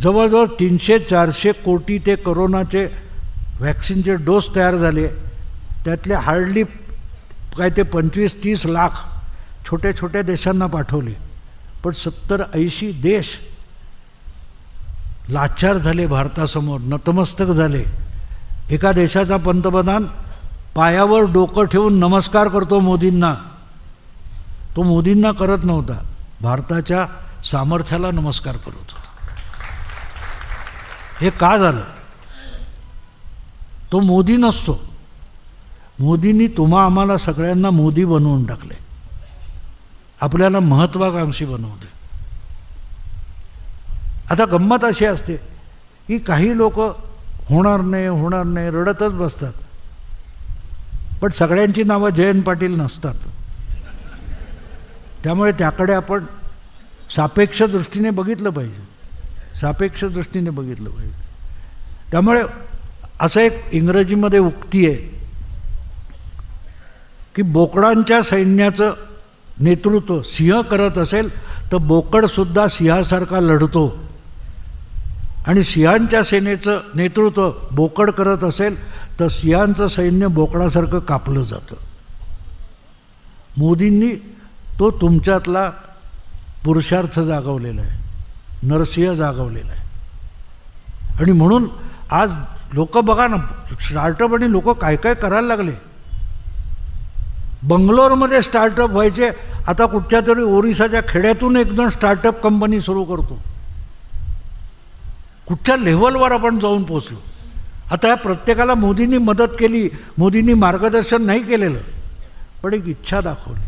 जवळजवळ 300-400 कोटी ते कोरोनाचे व्हॅक्सिनचे डोस तयार झाले. त्यातले हार्डली काय ते 25-30 लाख छोट्या छोट्या देशांना पाठवले. पण 70-80 देश लाचार झाले, भारतासमोर नतमस्तक झाले. एका देशाचा पंतप्रधान पायावर डोकं ठेवून नमस्कार करतो मोदींना. तो मोदींना करत नव्हता, भारताच्या सामर्थ्याला नमस्कार करत होता. हे का झालं? तो मोदी नसतो. मोदींनी तुम्हा आम्हाला सगळ्यांना मोदी बनवून टाकले, आपल्याला महत्त्वाकांक्षी बनवले. आता गंमत अशी असते की काही लोक होणार नाही रडतच बसतात, पण सगळ्यांची नावं जयंत पाटील नसतात. त्यामुळे त्याकडे आपण सापेक्ष दृष्टीने बघितलं पाहिजे, सापेक्ष दृष्टीने बघितलं पाहिजे. त्यामुळे असं एक इंग्रजीमध्ये उक्ती आहे की बोकडांच्या सैन्याचं नेतृत्व सिंह करत असेल तर बोकडसुद्धा सिंहासारखा लढतो, आणि सिंहांच्या सेनेचं नेतृत्व बोकड करत असेल तर सिंहांचं सैन्य बोकडासारखं कापलं जातं. मोदींनी तो तुमच्यातला पुरुषार्थ जागवलेला आहे, नरसिंह जागवलेला आहे. आणि म्हणून आज लोक बघा ना, स्टार्टअप आणि लोक काय काय करायला लागले. बंगलोरमध्ये स्टार्टअप व्हायचे, आता कुठच्या तरी ओरिसाच्या खेड्यातून एकदम स्टार्टअप कंपनी सुरू करतो. कुठच्या लेव्हलवर आपण जाऊन पोचलो. आता या प्रत्येकाला मोदींनी मदत केली, मोदींनी मार्गदर्शन नाही केलेलं, पण एक इच्छा दाखवली.